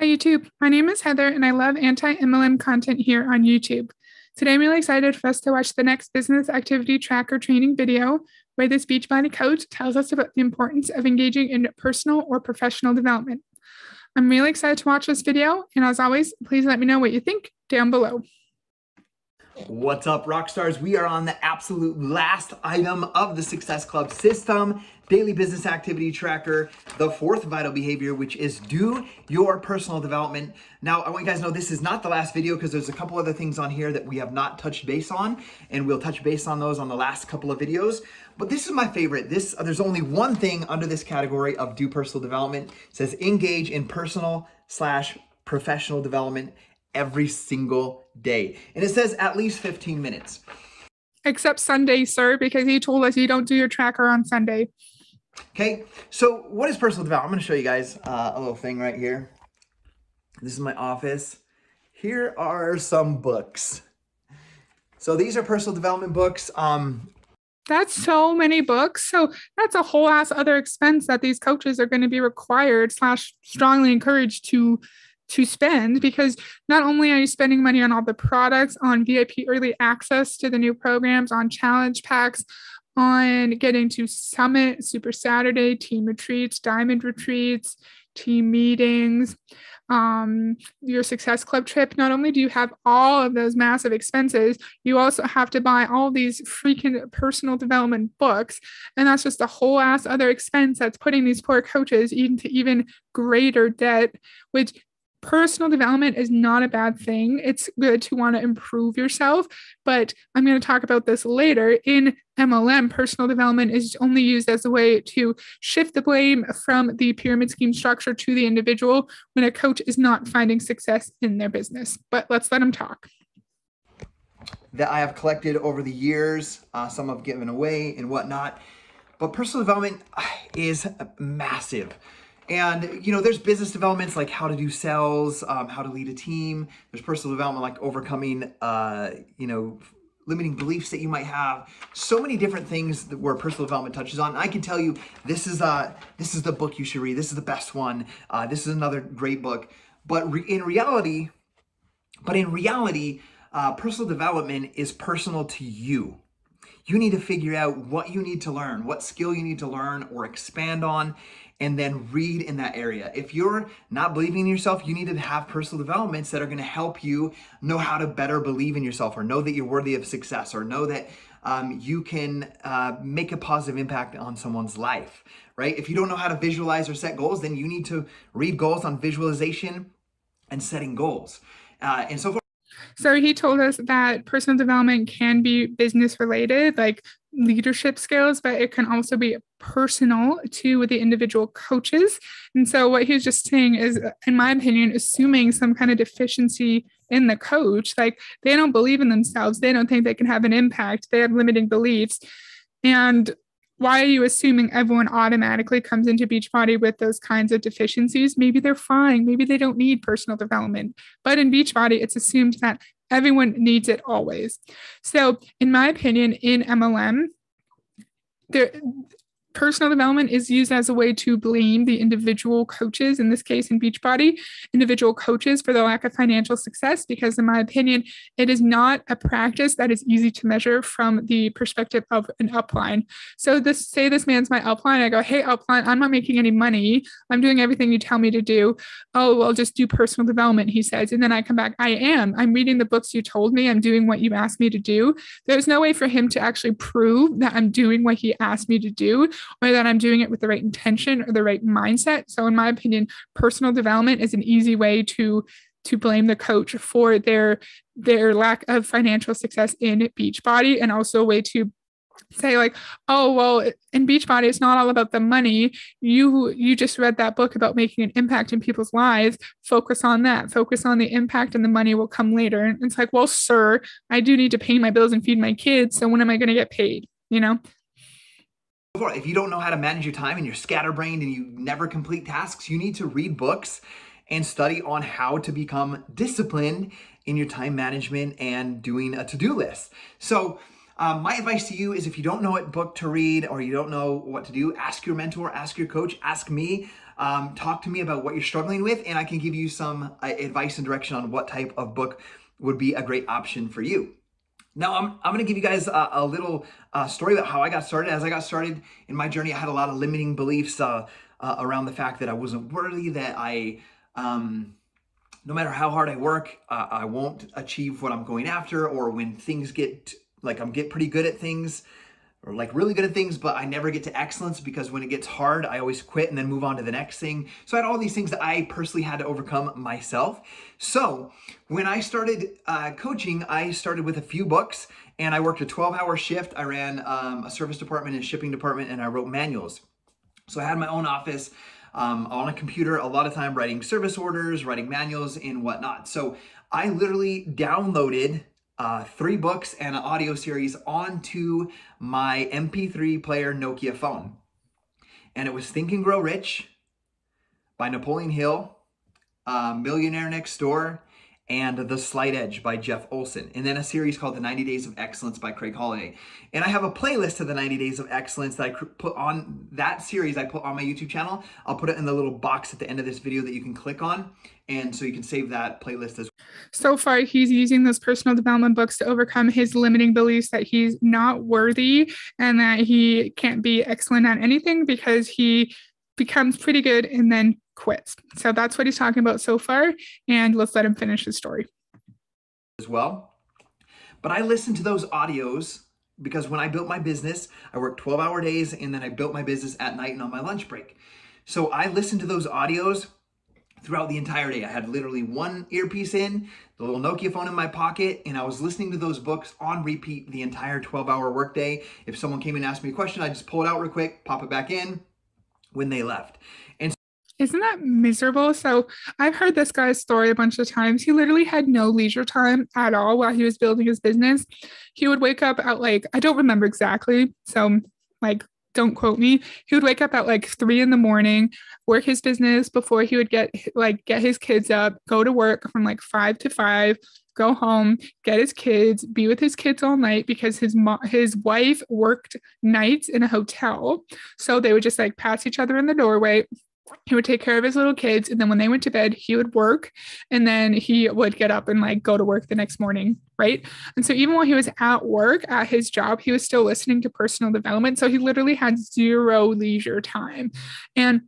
Hi YouTube, my name is Heather and I love anti-MLM content here on YouTube. Today I'm really excited for us to watch the next business activity tracker training video where this Beachbody coach tells us about the importance of engaging in personal or professional development. I'm really excited to watch this video, and as always, please let me know what you think down below. What's up, rock stars? We are on the absolute last item of the Success Club system, daily business activity tracker, the fourth vital behavior, which is do your personal development. Now, I want you guys to know this is not the last video because there's a couple other things on here that we have not touched base on, and we'll touch base on those on the last couple of videos. But this is my favorite. There's only one thing under this category of do personal development. It says engage in personal/professional development every single day. And it says at least 15 minutes. Except Sunday, sir, because he told us you don't do your tracker on Sunday. Okay, so what is personal development? I'm going to show you guys a little thing right here. This is my office. Here are some books. So these are personal development books. That's so many books. So that's a whole ass other expense that these coaches are going to be required / strongly encouraged to spend, because not only are you spending money on all the products, on VIP early access to the new programs, on challenge packs, on getting to Summit, Super Saturday, team retreats, diamond retreats, team meetings, your Success Club trip. Not only do you have all of those massive expenses, you also have to buy all these freaking personal development books. And that's just a whole ass other expense that's putting these poor coaches into even greater debt, which personal development is not a bad thing. It's good to want to improve yourself, but I'm going to talk about this later. In MLM, personal development is only used as a way to shift the blame from the pyramid scheme structure to the individual when a coach is not finding success in their business. But let's let them talk. That I have collected over the years, some I've given away and whatnot, but personal development is massive. And, you know, there's business developments like how to do sales, how to lead a team. There's personal development like overcoming, limiting beliefs that you might have. So many different things where personal development touches on. I can tell you, this is the book you should read. This is the best one. This is another great book. But in reality, personal development is personal to you. You need to figure out what you need to learn, what skill you need to learn or expand on, and then read in that area. If you're not believing in yourself, you need to have personal developments that are gonna help you know how to better believe in yourself, or know that you're worthy of success, or know that you can make a positive impact on someone's life, right? If you don't know how to visualize or set goals, then you need to read goals on visualization and setting goals. And so forth. So he told us that personal development can be business related, like leadership skills, but it can also be personal to the individual coaches. And so what he was just saying is, in my opinion, assuming some kind of deficiency in the coach, like they don't believe in themselves. They don't think they can have an impact. They have limiting beliefs. And why are you assuming everyone automatically comes into Beachbody with those kinds of deficiencies? Maybe they're fine. Maybe they don't need personal development. But in Beachbody, it's assumed that everyone needs it always. So in my opinion, in MLM, personal development is used as a way to blame the individual coaches, in this case in Beachbody, individual coaches for the lack of financial success, because in my opinion, it is not a practice that is easy to measure from the perspective of an upline. So say this man's my upline. I go, hey, upline, I'm not making any money. I'm doing everything you tell me to do. Oh, well, just do personal development, he says. And then I come back, I'm reading the books you told me. I'm doing what you asked me to do. There's no way for him to actually prove that I'm doing what he asked me to do, or that I'm doing it with the right intention or the right mindset. So in my opinion, personal development is an easy way to blame the coach for their lack of financial success in Beachbody, and also a way to say like, oh, well, in Beachbody, it's not all about the money. You just read that book about making an impact in people's lives. Focus on that. Focus on the impact, and the money will come later. And it's like, well, sir, I do need to pay my bills and feed my kids. So when am I going to get paid? You know? If you don't know how to manage your time and you're scatterbrained and you never complete tasks, you need to read books and study on how to become disciplined in your time management and doing a to-do list. So my advice to you is, if you don't know what book to read or you don't know what to do, ask your mentor, ask your coach, ask me. talk to me about what you're struggling with, and I can give you some advice and direction on what type of book would be a great option for you. Now, I'm going to give you guys a little story about how I got started. As I got started in my journey, I had a lot of limiting beliefs around the fact that I wasn't worthy, that no matter how hard I work, I won't achieve what I'm going after, or when things get, like, I'm pretty good at things, or like really good at things, but I never get to excellence because when it gets hard, I always quit and then move on to the next thing. So I had all these things that I personally had to overcome myself. So when I started coaching, I started with a few books, and I worked a 12-hour shift. I ran a service department and shipping department, and I wrote manuals. So I had my own office on a computer, a lot of time writing service orders, writing manuals and whatnot. So I literally downloaded 3 books and an audio series onto my MP3 player Nokia phone. And it was Think and Grow Rich by Napoleon Hill, Millionaire Next Door, and The Slight Edge by Jeff Olson. And then a series called The 90 Days of Excellence by Craig Holiday. And I have a playlist to The 90 Days of Excellence that I put on that series. I put on my YouTube channel. I'll put it in the little box at the end of this video that you can click on. And so you can save that playlist as well. So far, he's using those personal development books to overcome his limiting beliefs that he's not worthy and that he can't be excellent at anything because he becomes pretty good and then quits. So that's what he's talking about so far. And let's let him finish his story. As well. But I listened to those audios because when I built my business, I worked 12-hour days, and then I built my business at night and on my lunch break. So I listened to those audios throughout the entire day. I had literally one earpiece in, the little Nokia phone in my pocket, and I was listening to those books on repeat the entire 12-hour workday. If someone came and asked me a question, I just pull it out real quick, pop it back in when they left. And isn't that miserable? So I've heard this guy's story a bunch of times. He literally had no leisure time at all while he was building his business. He would wake up at I don't remember exactly. So don't quote me. He would wake up at 3 a.m, work his business before he would get his kids up, go to work from 5 to 5, go home, get his kids, be with his kids all night because his wife worked nights in a hotel. So they would just pass each other in the doorway. He would take care of his little kids. And then when they went to bed, he would work. And then he would get up and go to work the next morning. Right. And so even while he was at work at his job, he was still listening to personal development. So he literally had zero leisure time. And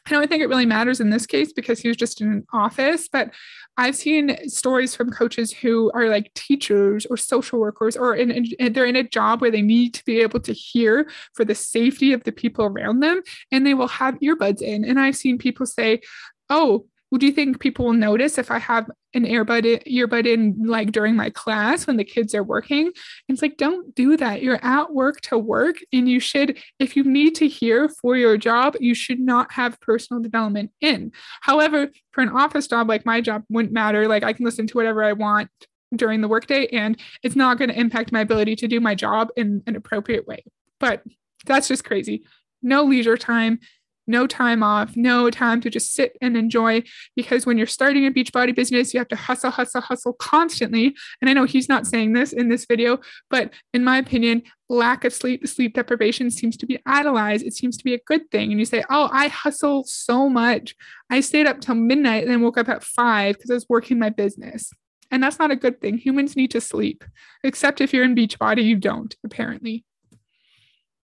I don't think it really matters in this case because he was just in an office, but I've seen stories from coaches who are teachers or social workers, or they're in a job where they need to be able to hear for the safety of the people around them, and they will have earbuds in. And I've seen people say, oh, well, do you think people will notice if I have an earbud in during my class when the kids are working? And it's don't do that. You're at work to work, and you should, if you need to hear for your job, you should not have personal development in. However, for an office job like my job, wouldn't matter. I can listen to whatever I want during the workday, and it's not going to impact my ability to do my job in an appropriate way. But that's just crazy. No leisure time. No time off, no time to just sit and enjoy, because when you're starting a Beachbody business, you have to hustle constantly. And I know he's not saying this in this video, but in my opinion, lack of sleep deprivation seems to be idolized. It seems to be a good thing. And you say, oh, I hustle so much. I stayed up till midnight and then woke up at 5 because I was working my business. And that's not a good thing. Humans need to sleep, except if you're in Beachbody, you don't, apparently.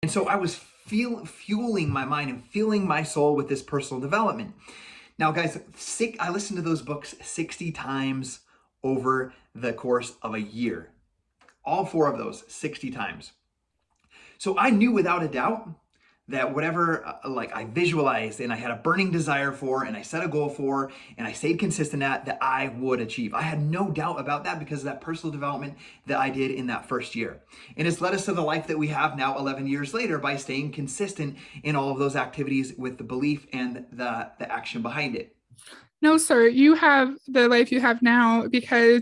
And so I was fueling my mind and fueling my soul with this personal development. Now, guys, I listened to those books 60 times over the course of a year. All 4 of those, 60 times. So I knew without a doubt that whatever I visualized and I had a burning desire for, and I set a goal for, and I stayed consistent at, that I would achieve. I had no doubt about that because of that personal development that I did in that first year. And it's led us to the life that we have now 11 years later by staying consistent in all of those activities with the belief and the action behind it. No, sir, you have the life you have now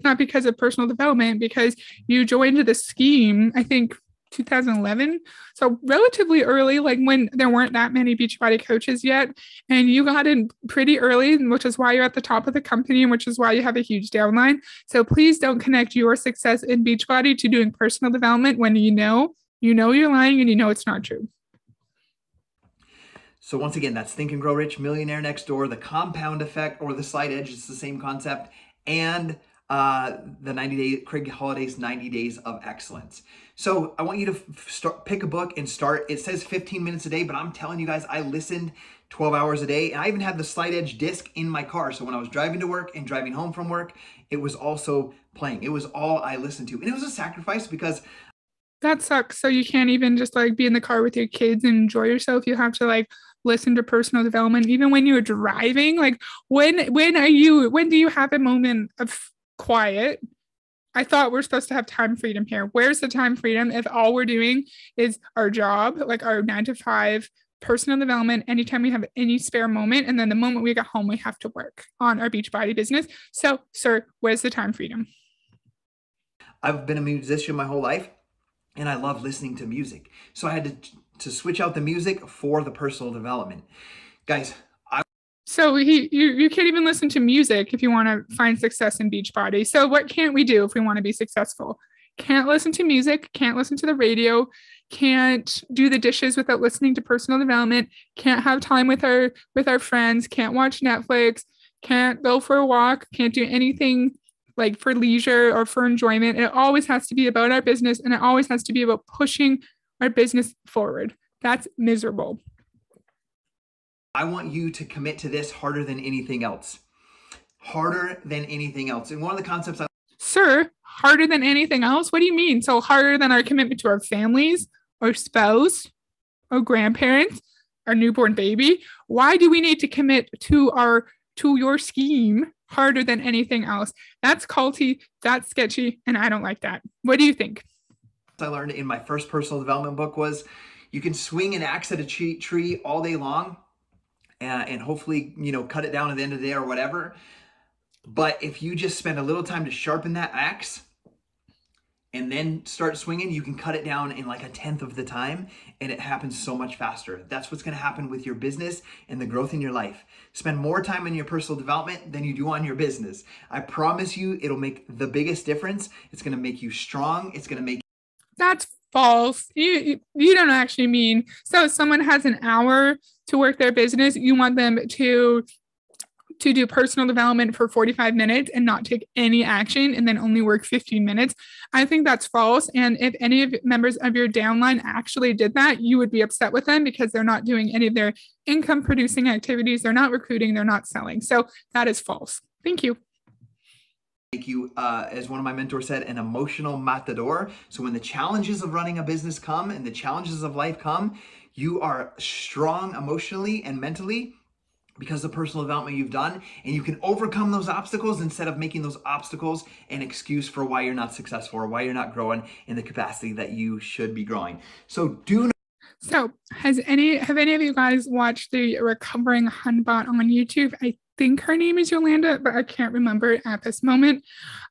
not because of personal development, because you joined the scheme, I think, 2011. So relatively early, when there weren't that many Beachbody coaches yet, and you got in pretty early, which is why you're at the top of the company and which is why you have a huge downline. So please don't connect your success in Beachbody to doing personal development when you know you're lying and you know it's not true. So once again, that's Think and Grow Rich, Millionaire Next Door, the compound effect, or the slight edge. It's the same concept. And the 90 Craig Holliday's 90 Days of Excellence. So I want you to pick a book and start. It says 15 minutes a day, but I'm telling you guys, I listened 12 hours a day, and I even had the slight edge disc in my car. So when I was driving to work and driving home from work, it was also playing. It was all I listened to. And it was a sacrifice because that sucks. So you can't even just like be in the car with your kids and enjoy yourself. You have to like listen to personal development even when you're driving. Like when do you have a moment of quiet? I thought we're supposed to have time freedom here. Where's the time freedom if all we're doing is our job, like our 9 to 5 personal development, anytime we have any spare moment, and then the moment we get home, we have to work on our Beachbody business. So, sir, where's the time freedom? I've been a musician my whole life, and I love listening to music. So I had to switch out the music for the personal development. Guys, so you can't even listen to music if you want to find success in Beachbody. So what can't we do if we want to be successful? Can't listen to music, can't listen to the radio, can't do the dishes without listening to personal development, can't have time with our friends, can't watch Netflix, can't go for a walk, can't do anything like for leisure or for enjoyment. It always has to be about our business, and it always has to be about pushing our business forward. That's miserable. I want you to commit to this harder than anything else. Harder than anything else. And one of the concepts Sir, harder than anything else? What do you mean? So harder than our commitment to our families, our spouse, our grandparents, our newborn baby? Why do we need to commit to your scheme harder than anything else? That's culty, that's sketchy, and I don't like that. What do you think? I learned in my first personal development book was you can swing an axe at a tree all day long and hopefully, cut it down at the end of the day or whatever. But if you just spend a little time to sharpen that axe and then start swinging, you can cut it down in like 1/10 of the time, and it happens so much faster. That's what's going to happen with your business and the growth in your life. Spend more time on your personal development than you do on your business. I promise you, it'll make the biggest difference. It's going to make you strong. It's going to make... That's false. You don't actually mean, so if someone has an hour to work their business, you want them to do personal development for 45 minutes and not take any action and then only work 15 minutes. I think that's false. And if any of members of your downline actually did that, you would be upset with them because they're not doing any of their income producing activities. They're not recruiting, they're not selling. So that is false. Thank you. Make you, as one of my mentors said, an emotional matador. So when the challenges of running a business come and the challenges of life come, you are strong emotionally and mentally because of the personal development you've done, and you can overcome those obstacles instead of making those obstacles an excuse for why you're not successful or why you're not growing in the capacity that you should be growing. So have any of you guys watched the Recovering Hunbot on YouTube? I think her name is Yolanda, but I can't remember it at this moment.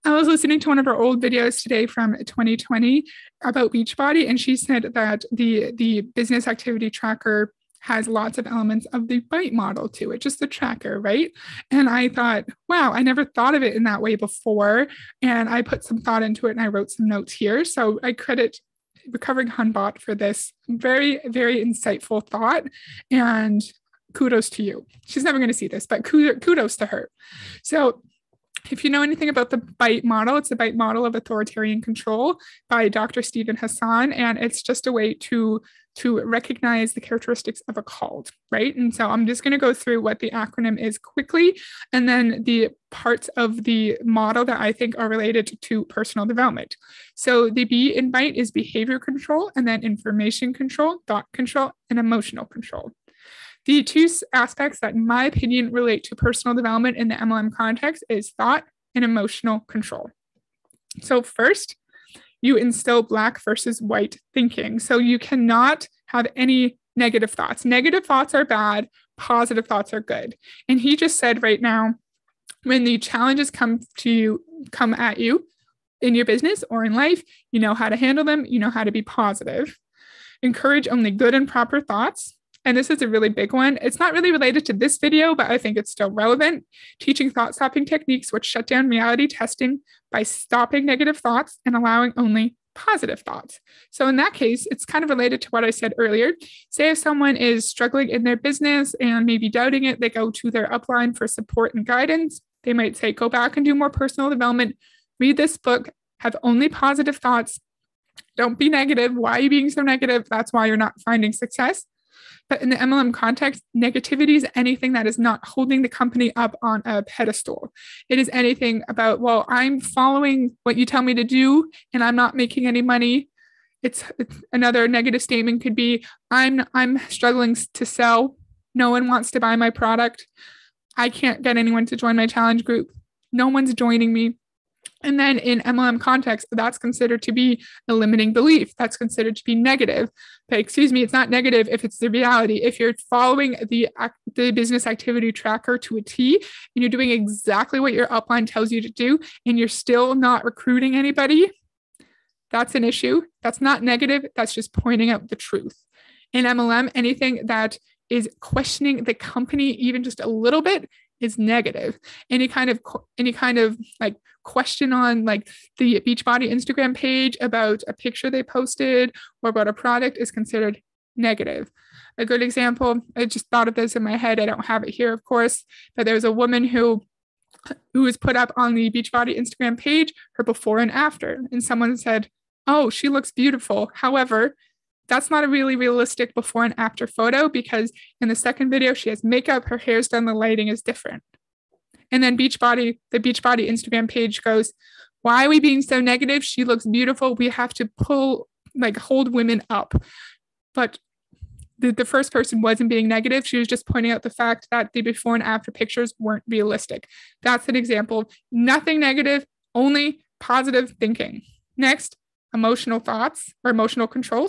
I was listening to one of her old videos today from 2020 about Beachbody, and she said that the business activity tracker has lots of elements of the bite model to it, just the tracker, right? And I thought, wow, I never thought of it in that way before. And I put some thought into it and I wrote some notes here. So I credit Recovering Hunbot for this very, very insightful thought. And kudos to you. She's never going to see this, but kudos to her. So if you know anything about the bite model, it's the bite model of authoritarian control by Dr. Stephen Hassan. And it's just a way to recognize the characteristics of a cult, right? And so I'm just going to go through what the acronym is quickly, and then the parts of the model that I think are related to personal development. So the B in bite is behavior control, and then information control, thought control, and emotional control. The two aspects that, in my opinion, relate to personal development in the MLM context is thought and emotional control. So first, you instill black versus white thinking. So you cannot have any negative thoughts. Negative thoughts are bad, positive thoughts are good. And he just said right now, when the challenges come at you in your business or in life, you know how to handle them, you know how to be positive. Encourage only good and proper thoughts. And this is a really big one. It's not really related to this video, but I think it's still relevant. Teaching thought-stopping techniques which shut down reality testing by stopping negative thoughts and allowing only positive thoughts. So in that case, it's kind of related to what I said earlier. Say if someone is struggling in their business and maybe doubting it, they go to their upline for support and guidance. They might say, go back and do more personal development, read this book, have only positive thoughts. Don't be negative. Why are you being so negative? That's why you're not finding success. But in the MLM context, negativity is anything that is not holding the company up on a pedestal. It is anything about, well, I'm following what you tell me to do and I'm not making any money. It's another negative statement could be, I'm struggling to sell. No one wants to buy my product. I can't get anyone to join my challenge group. No one's joining me. And then in MLM context, that's considered to be a limiting belief. That's considered to be negative. But excuse me, it's not negative if it's the reality. If you're following the business activity tracker to a T and you're doing exactly what your upline tells you to do and you're still not recruiting anybody, that's an issue. That's not negative. That's just pointing out the truth. In MLM, anything that is questioning the company even just a little bit is negative. Any kind of like question on like the Beachbody Instagram page about a picture they posted or about a product is considered negative. A good example, I just thought of this in my head. I don't have it here, of course, but there was a woman who was put up on the Beachbody Instagram page, her before and after, and someone said, oh, she looks beautiful. However, that's not a really realistic before and after photo because in the second video, she has makeup, her hair's done, the lighting is different. And then the Beachbody Instagram page goes, why are we being so negative? She looks beautiful. We have to hold women up. But the first person wasn't being negative. She was just pointing out the fact that the before and after pictures weren't realistic. That's an example. Nothing negative, only positive thinking. Next, emotional thoughts or emotional control.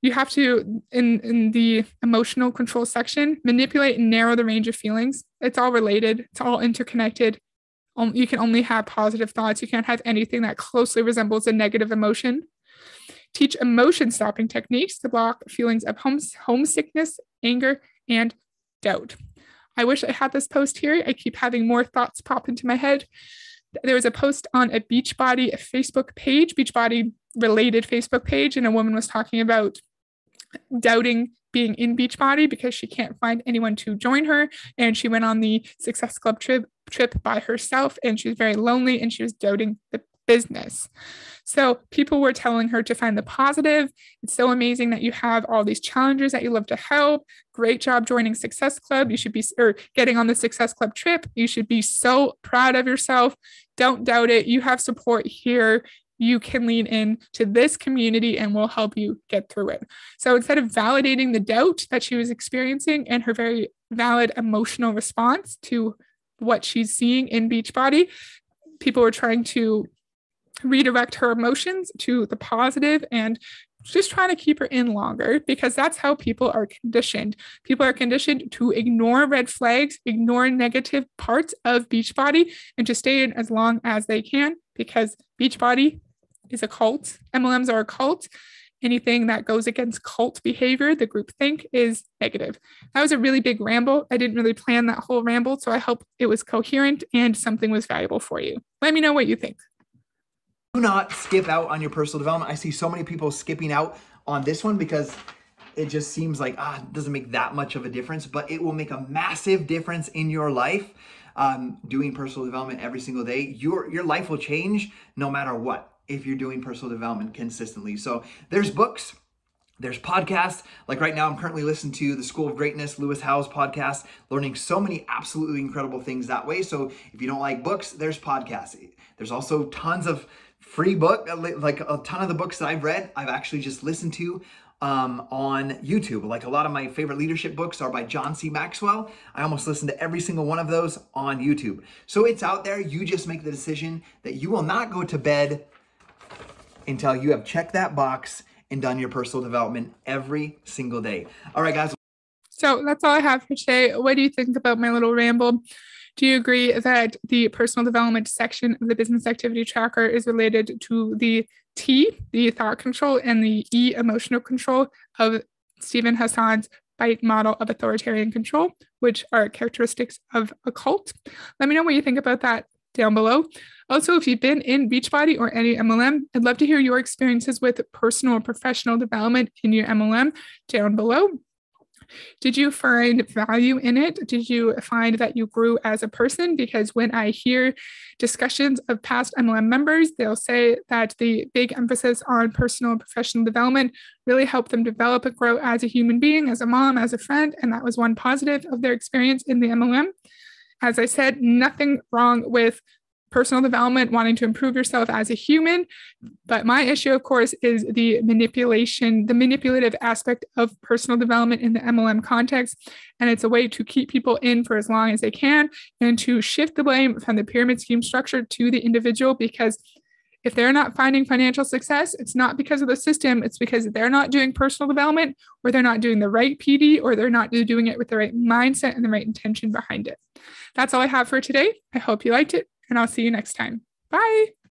You have to, in the emotional control section, manipulate and narrow the range of feelings. It's all related. It's all interconnected. You can only have positive thoughts. You can't have anything that closely resembles a negative emotion. Teach emotion stopping techniques to block feelings of homesickness, anger, and doubt. I wish I had this post here. I keep having more thoughts pop into my head. There was a post on a Beachbody Facebook page, Beachbody related Facebook page, and a woman was talking about doubting being in Beachbody because she can't find anyone to join her. And she went on the Success Club trip by herself, and she was very lonely and she was doubting the business. So people were telling her to find the positive. It's so amazing that you have all these challenges that you love to help. Great job joining Success Club. You should be, or getting on the Success Club trip. You should be so proud of yourself. Don't doubt it. You have support here. You can lean in to this community and we'll help you get through it. So instead of validating the doubt that she was experiencing and her very valid emotional response to what she's seeing in Beachbody, people were trying to redirect her emotions to the positive and just trying to keep her in longer because that's how people are conditioned. People are conditioned to ignore red flags, ignore negative parts of Beachbody, and to stay in as long as they can because Beachbody is a cult. MLMs are a cult. Anything that goes against cult behavior, the group think, is negative. That was a really big ramble. I didn't really plan that whole ramble, so I hope it was coherent and something was valuable for you. Let me know what you think. Do not skip out on your personal development. I see so many people skipping out on this one because it just seems like, it doesn't make that much of a difference, but it will make a massive difference in your life. Doing personal development every single day, your life will change no matter what if you're doing personal development consistently. So there's books, there's podcasts. Like right now, I'm currently listening to the School of Greatness, Lewis Howes podcast, learning so many absolutely incredible things that way. So if you don't like books, there's podcasts. There's also tons of free book, like a ton of the books that I've read, I've actually just listened to on YouTube. Like a lot of my favorite leadership books are by John C. Maxwell. I almost listen to every single one of those on YouTube. So it's out there. You just make the decision that you will not go to bed until you have checked that box and done your personal development every single day. All right, guys. So that's all I have for today. What do you think about my little ramble? Do you agree that the personal development section of the business activity tracker is related to the T, the thought control, and the E, emotional control of Stephen Hassan's BITE model of authoritarian control, which are characteristics of a cult? Let me know what you think about that down below. Also, if you've been in Beachbody or any MLM, I'd love to hear your experiences with personal or professional development in your MLM down below. Did you find value in it? Did you find that you grew as a person? Because when I hear discussions of past MLM members, they'll say that the big emphasis on personal and professional development really helped them develop and grow as a human being, as a mom, as a friend. And that was one positive of their experience in the MLM. As I said, nothing wrong with personal development, wanting to improve yourself as a human. But my issue, of course, is the manipulative aspect of personal development in the MLM context. And it's a way to keep people in for as long as they can and to shift the blame from the pyramid scheme structure to the individual, because if they're not finding financial success, it's not because of the system. It's because they're not doing personal development, or they're not doing the right PD, or they're not doing it with the right mindset and the right intention behind it. That's all I have for today. I hope you liked it, and I'll see you next time. Bye.